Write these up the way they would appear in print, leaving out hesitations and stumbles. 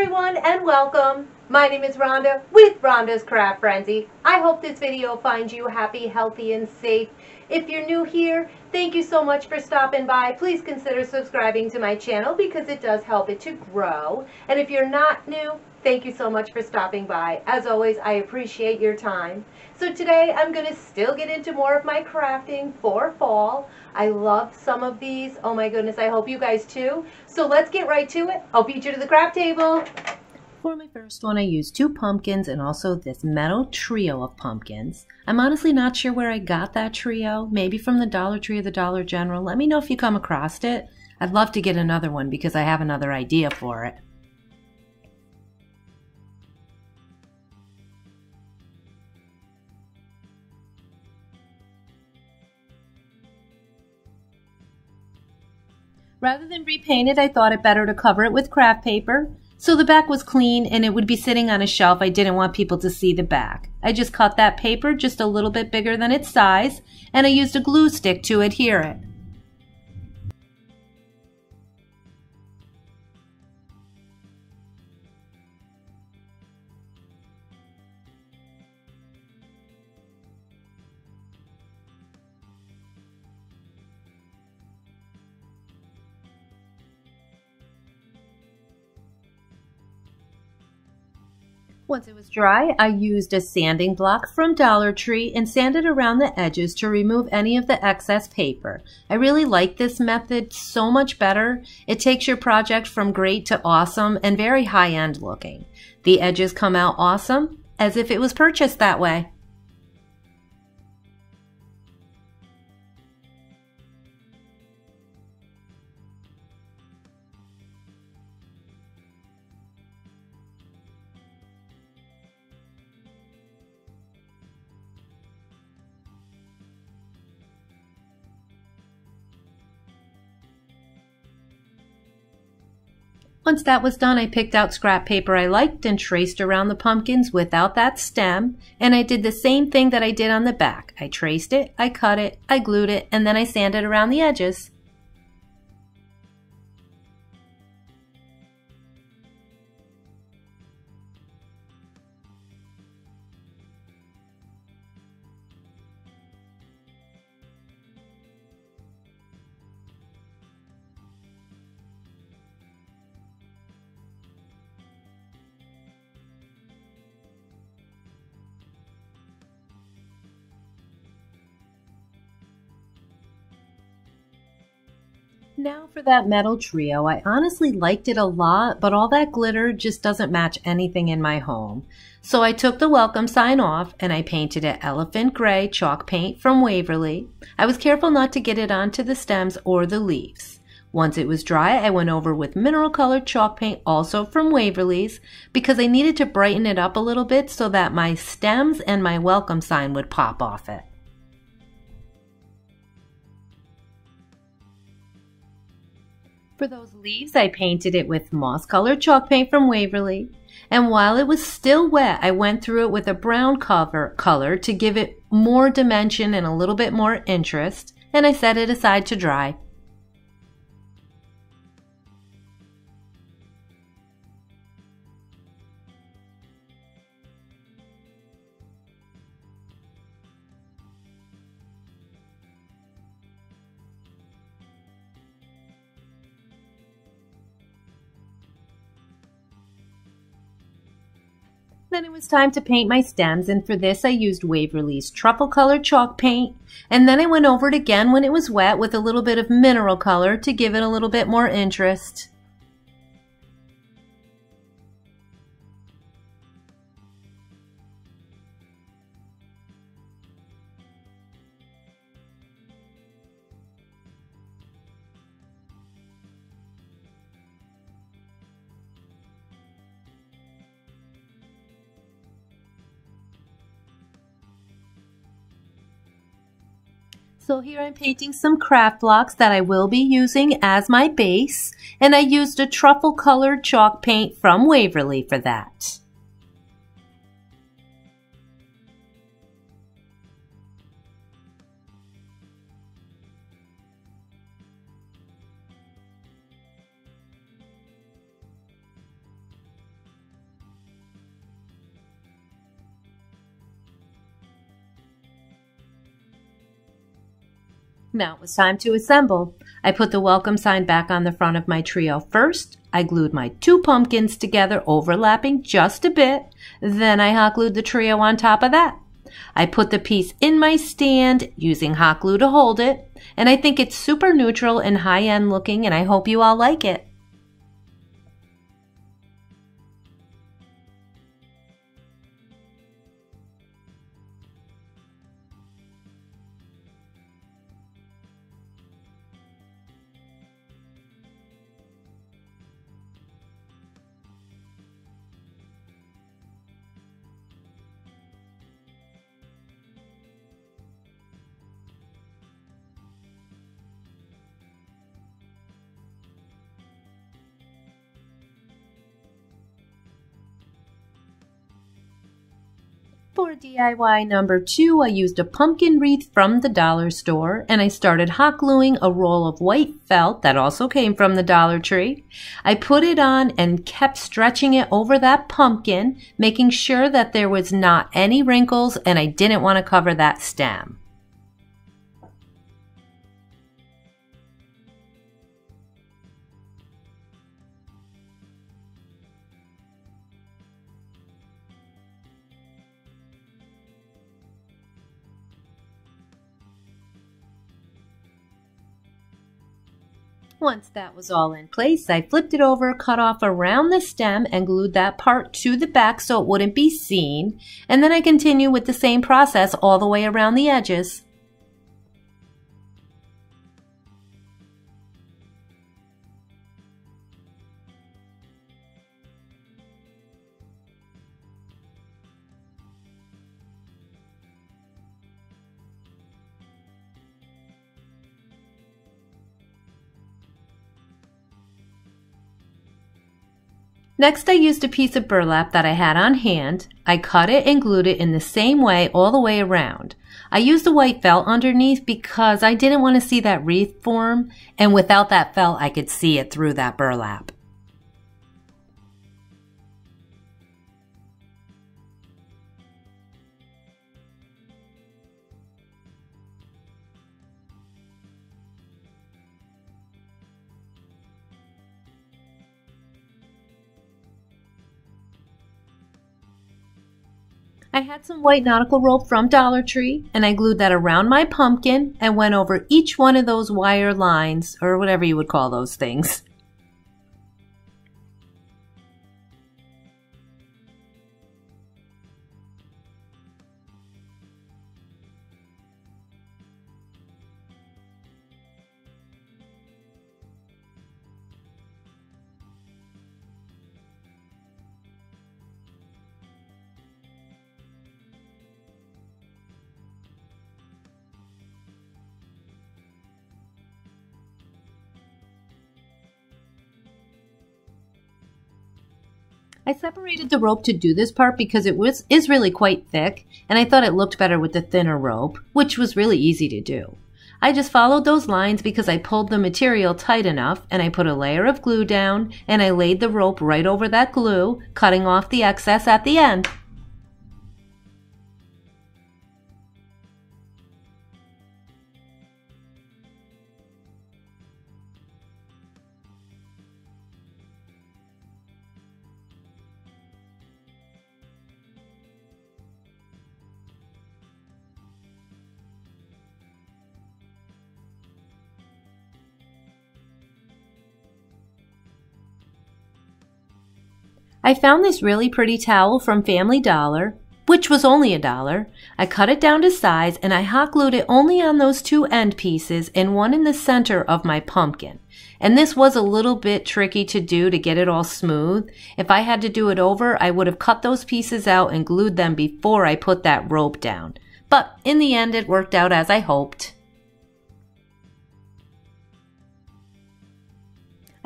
everyone and welcome. My name is Rhonda with Rhonda's Craft Frenzy. I hope this video finds you happy, healthy, and safe. If you're new here, thank you so much for stopping by. Please consider subscribing to my channel because it does help it to grow. And if you're not new, thank you so much for stopping by. As always, I appreciate your time. So today I'm going to still get into more of my crafting for fall. I love some of these. Oh my goodness, I hope you guys too. So let's get right to it. I'll beat you to the craft table. For my first one, I used 2 pumpkins and also this metal trio of pumpkins. I'm honestly not sure where I got that trio, maybe from the Dollar Tree or the Dollar General. Let me know if you come across it. I'd love to get another one because I have another idea for it. Rather than repaint it, I thought it better to cover it with craft paper. So the back was clean and it would be sitting on a shelf. I didn't want people to see the back. I just cut that paper just a little bit bigger than its size, and I used a glue stick to adhere it. Once it was dry, I used a sanding block from Dollar Tree and sanded around the edges to remove any of the excess paper. I really like this method so much better. It takes your project from great to awesome and very high-end looking. The edges come out awesome, as if it was purchased that way. Once that was done, I picked out scrap paper I liked and traced around the pumpkins without that stem, and I did the same thing that I did on the back. I traced it, I cut it, I glued it, and then I sanded around the edges. Now for that metal trio, I honestly liked it a lot, but all that glitter just doesn't match anything in my home. So I took the welcome sign off and I painted it elephant gray chalk paint from Waverly. I was careful not to get it onto the stems or the leaves. Once it was dry, I went over with mineral colored chalk paint also from Waverly's because I needed to brighten it up a little bit so that my stems and my welcome sign would pop off it. For those leaves, I painted it with moss-colored chalk paint from Waverly. And while it was still wet, I went through it with a brown color to give it more dimension and a little bit more interest, and I set it aside to dry. Then it was time to paint my stems, and for this I used Waverly's truffle colored chalk paint, and then I went over it again when it was wet with a little bit of mineral color to give it a little bit more interest. So here I'm painting some craft blocks that I will be using as my base, and I used a truffle colored chalk paint from Waverly for that. Now it was time to assemble. I put the welcome sign back on the front of my trio first. I glued my 2 pumpkins together, overlapping just a bit. Then I hot glued the trio on top of that. I put the piece in my stand using hot glue to hold it, and I think it's super neutral and high-end looking, and I hope you all like it. For DIY number 2, I used a pumpkin wreath from the dollar store, and I started hot gluing a roll of white felt that also came from the Dollar Tree. I put it on and kept stretching it over that pumpkin, making sure that there was not any wrinkles, and I didn't want to cover that stem. Once that was all in place, I flipped it over, cut off around the stem, and glued that part to the back so it wouldn't be seen. And then I continue with the same process all the way around the edges. Next, I used a piece of burlap that I had on hand. I cut it and glued it in the same way all the way around. I used the white felt underneath because I didn't want to see that wreath form, and without that felt I could see it through that burlap. I had some white nautical rope from Dollar Tree, and I glued that around my pumpkin and went over each one of those wire lines, or whatever you would call those things. I separated the rope to do this part because it is really quite thick, and I thought it looked better with the thinner rope, which was really easy to do. I just followed those lines because I pulled the material tight enough, and I put a layer of glue down, and I laid the rope right over that glue, cutting off the excess at the end. I found this really pretty towel from Family Dollar, which was only $1. I cut it down to size and I hot glued it only on those 2 end pieces and one in the center of my pumpkin. And this was a little bit tricky to do to get it all smooth. If I had to do it over, I would have cut those pieces out and glued them before I put that rope down. But in the end, it worked out as I hoped.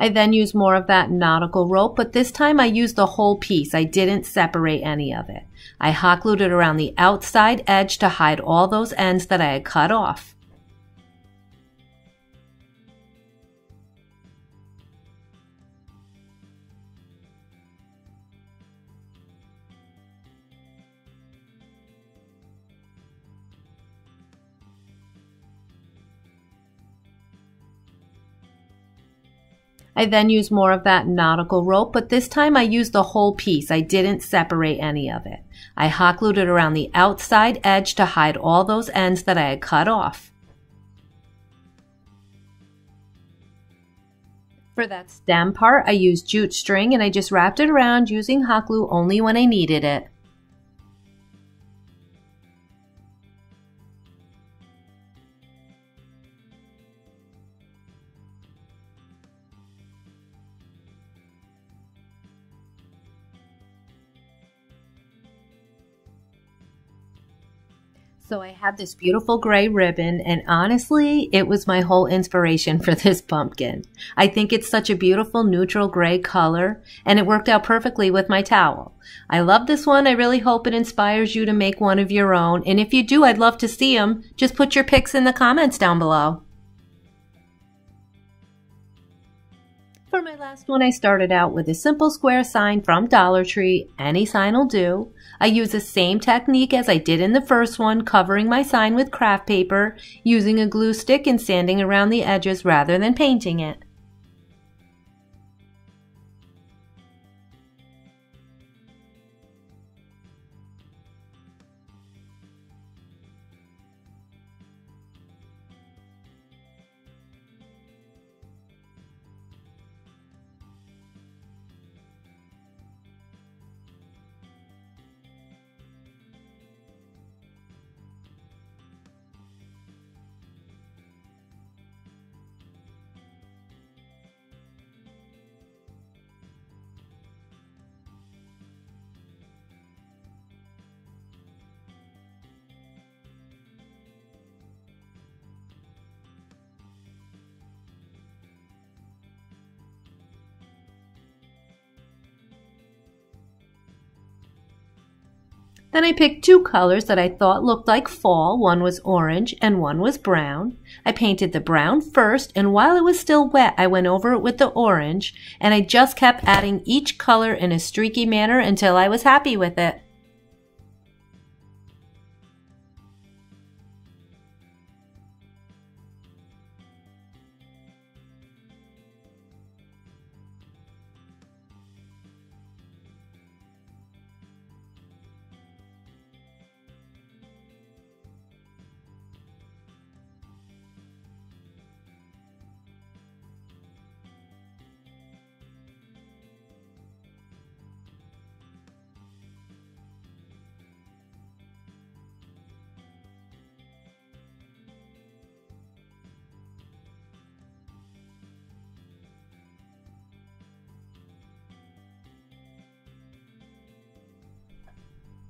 I then used more of that nautical rope, but this time I used the whole piece. I didn't separate any of it. I hot glued it around the outside edge to hide all those ends that I had cut off. I then used more of that nautical rope, but this time I used the whole piece. I didn't separate any of it. I hot glued it around the outside edge to hide all those ends that I had cut off. For that stem part, I used jute string and I just wrapped it around using hot glue only when I needed it. So I had this beautiful gray ribbon, and honestly, it was my whole inspiration for this pumpkin. I think it's such a beautiful neutral gray color, and it worked out perfectly with my towel. I love this one. I really hope it inspires you to make one of your own, and if you do, I'd love to see them. Just put your pics in the comments down below. For my last one, I started out with a simple square sign from Dollar Tree. Any sign will do. I use the same technique as I did in the first one, covering my sign with craft paper, using a glue stick and sanding around the edges rather than painting it. Then I picked two colors that I thought looked like fall. One was orange and one was brown. I painted the brown first, and while it was still wet, I went over it with the orange, and I just kept adding each color in a streaky manner until I was happy with it.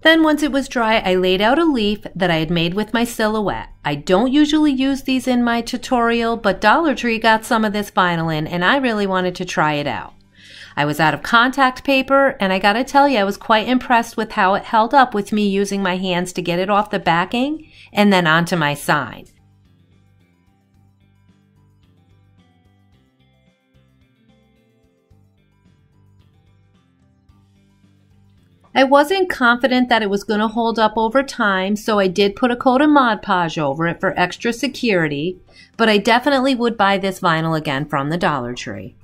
Then once it was dry, I laid out a leaf that I had made with my silhouette. I don't usually use these in my tutorial, but Dollar Tree got some of this vinyl in, and I really wanted to try it out. I was out of contact paper, and I gotta tell you, I was quite impressed with how it held up with me using my hands to get it off the backing and then onto my sign. I wasn't confident that it was going to hold up over time, so I did put a coat of Mod Podge over it for extra security, but I definitely would buy this vinyl again from the Dollar Tree.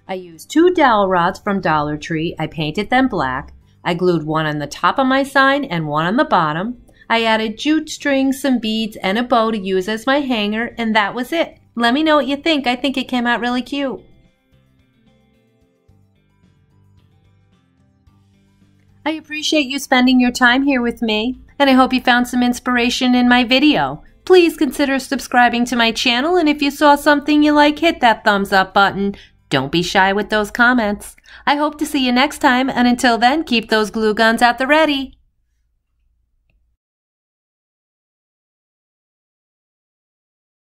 I used two dowel rods from Dollar Tree. I painted them black. I glued one on the top of my sign and one on the bottom. I added jute string, some beads, and a bow to use as my hanger, and that was it. Let me know what you think. I think it came out really cute. I appreciate you spending your time here with me, and I hope you found some inspiration in my video. Please consider subscribing to my channel, and if you saw something you like, hit that thumbs up button. Don't be shy with those comments. I hope to see you next time, and until then, keep those glue guns at the ready.